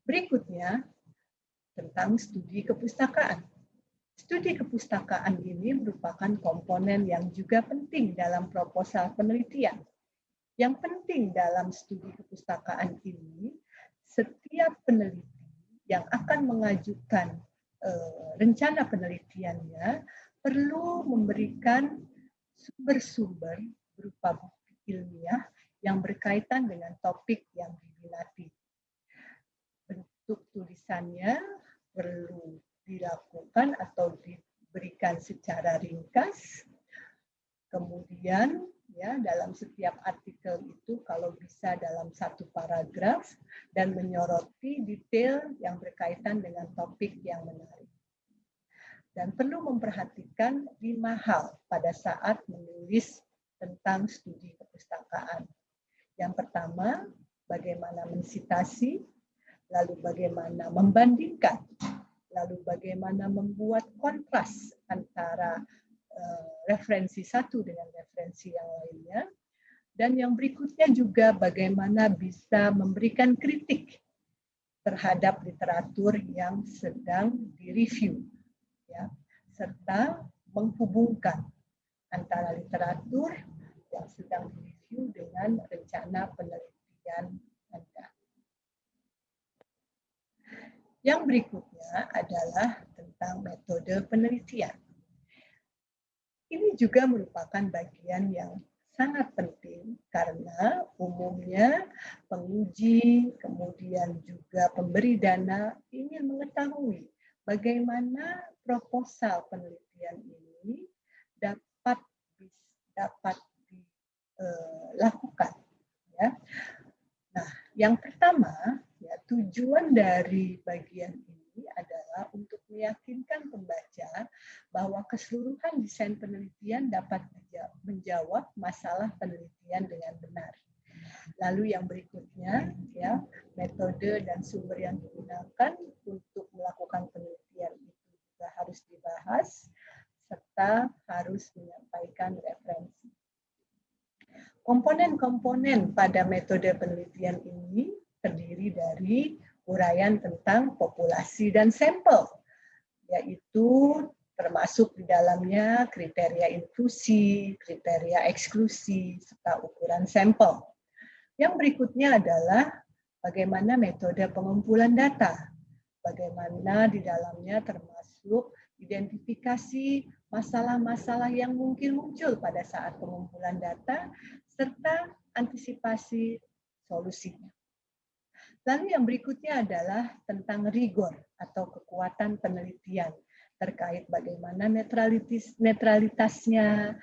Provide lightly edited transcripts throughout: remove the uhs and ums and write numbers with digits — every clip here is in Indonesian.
Berikutnya, tentang studi kepustakaan. Studi kepustakaan ini merupakan komponen yang juga penting dalam proposal penelitian. Yang penting dalam studi kepustakaan ini, setiap peneliti yang akan mengajukan rencana penelitiannya perlu memberikan sumber-sumber berupa bukti ilmiah yang berkaitan dengan topik yang diminati. Bentuk tulisannya perlu dilakukan atau diberikan secara ringkas. Kemudian ya dalam setiap artikel itu kalau bisa dalam satu paragraf dan menyoroti detail yang berkaitan dengan topik yang menarik. Dan perlu memperhatikan 5 hal pada saat menulis tentang studi kepustakaan. Yang pertama, bagaimana mensitasi, lalu bagaimana membandingkan, lalu bagaimana membuat kontras antara referensi satu dengan referensi yang lainnya, dan yang berikutnya juga bagaimana bisa memberikan kritik terhadap literatur yang sedang direview, ya, serta menghubungkan antara literatur yang sedang direview dengan rencana penelitian Anda. Yang berikutnya adalah tentang metode penelitian. Ini juga merupakan bagian yang sangat penting karena umumnya penguji, kemudian juga pemberi dana ingin mengetahui bagaimana proposal penelitian ini dapat dilakukan. Ya. Nah, yang pertama, ya, tujuan dari bagian ini adalah untuk meyakinkan pembaca bahwa keseluruhan desain penelitian dapat menjawab masalah penelitian dengan benar. Lalu yang berikutnya, ya, metode dan sumber yang digunakan untuk melakukan penelitian itu juga harus dibahas, serta harus menyampaikan referensi. Komponen-komponen pada metode penelitian ini terdiri dari uraian tentang populasi dan sampel, yaitu termasuk di dalamnya kriteria inklusi, kriteria eksklusi, serta ukuran sampel. Yang berikutnya adalah bagaimana metode pengumpulan data, bagaimana di dalamnya termasuk identifikasi masalah-masalah yang mungkin muncul pada saat pengumpulan data, serta antisipasi solusinya. Lalu yang berikutnya adalah tentang rigor atau kekuatan penelitian terkait bagaimana netralitasnya,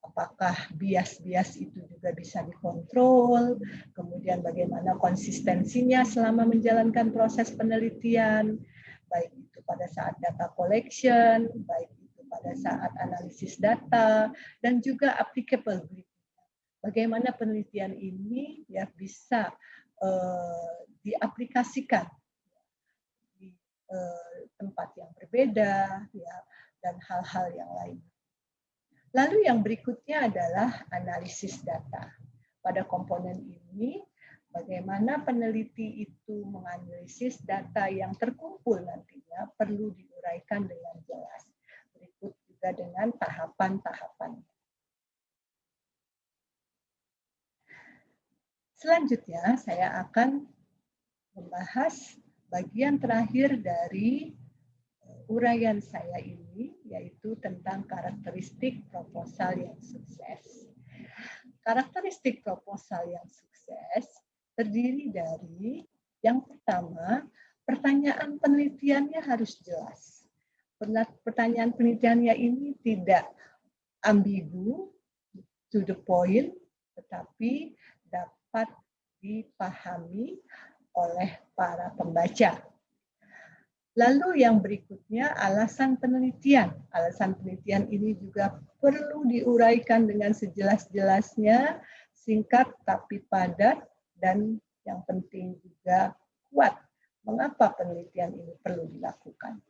apakah bias-bias itu juga bisa dikontrol, kemudian bagaimana konsistensinya selama menjalankan proses penelitian, baik itu pada saat data collection, baik itu pada saat analisis data, dan juga applicability. Bagaimana penelitian ini ya bisa diaplikasikan di tempat yang berbeda, ya, dan hal-hal yang lain. Lalu yang berikutnya adalah analisis data. Pada komponen ini, bagaimana peneliti itu menganalisis data yang terkumpul nantinya perlu diuraikan dengan jelas. Berikut juga dengan tahapan-tahapannya. Selanjutnya, saya akan membahas bagian terakhir dari uraian saya ini, yaitu tentang karakteristik proposal yang sukses. Karakteristik proposal yang sukses terdiri dari yang pertama, pertanyaan penelitiannya harus jelas. Pertanyaan penelitiannya ini tidak ambigu, to the point, tetapi dapat dipahami oleh para pembaca. Lalu yang berikutnya alasan penelitian. Alasan penelitian ini juga perlu diuraikan dengan sejelas-jelasnya, singkat tapi padat, dan yang penting juga kuat. Mengapa penelitian ini perlu dilakukan?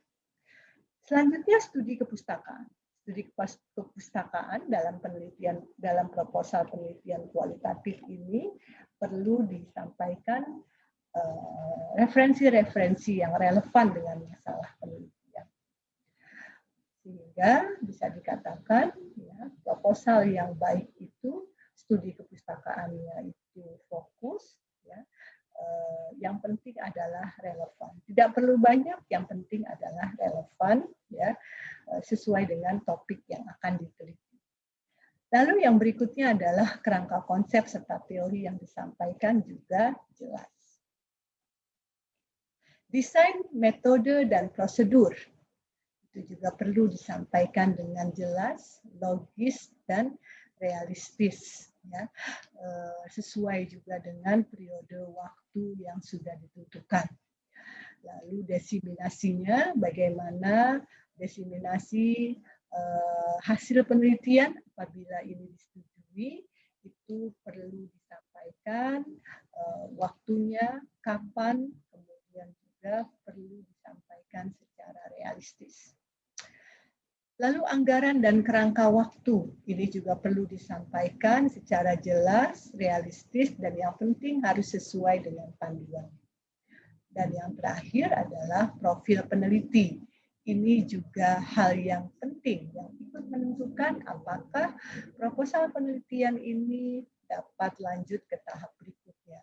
Selanjutnya studi kepustakaan. Studi kepustakaan dalam penelitian, dalam proposal penelitian kualitatif ini perlu disampaikan referensi-referensi yang relevan dengan masalah penelitian. Sehingga bisa dikatakan ya, proposal yang baik itu studi kepustakaannya itu fokus, ya. Yang penting adalah relevan. Tidak perlu banyak, yang penting adalah relevan, ya, sesuai dengan topik yang akan diteliti. Lalu yang berikutnya adalah kerangka konsep serta teori yang disampaikan juga jelas. Desain, metode, dan prosedur itu juga perlu disampaikan dengan jelas, logis, dan realistis, ya, sesuai juga dengan periode waktu yang sudah ditentukan. Lalu diseminasinya, bagaimana diseminasi hasil penelitian apabila ini disetujui, itu perlu disampaikan waktunya, kapan, kemudian juga perlu disampaikan secara realistis. Lalu anggaran dan kerangka waktu, ini juga perlu disampaikan secara jelas, realistis, dan yang penting harus sesuai dengan panduan. Dan yang terakhir adalah profil peneliti. Ini juga hal yang penting yang ikut menentukan apakah proposal penelitian ini dapat lanjut ke tahap berikutnya.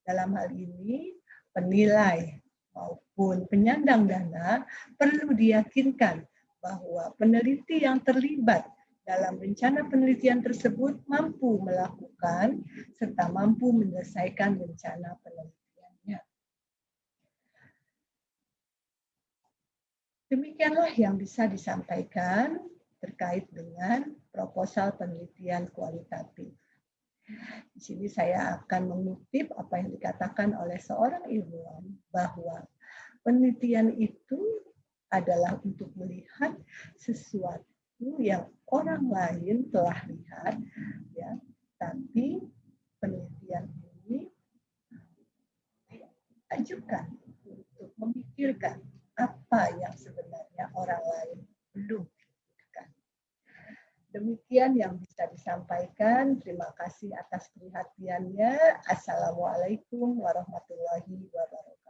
Dalam hal ini, penilai maupun penyandang dana perlu diyakinkan bahwa peneliti yang terlibat dalam rencana penelitian tersebut mampu melakukan serta mampu menyelesaikan rencana penelitiannya. Demikianlah yang bisa disampaikan terkait dengan proposal penelitian kualitatif. Di sini saya akan mengutip apa yang dikatakan oleh seorang ilmuwan bahwa penelitian itu adalah untuk melihat sesuatu yang orang lain telah lihat, ya, tapi penelitian ini diajukan untuk memikirkan apa yang sebenarnya orang lain belum pikirkan. Demikian yang bisa disampaikan. Terima kasih atas perhatiannya. Assalamualaikum warahmatullahi wabarakatuh.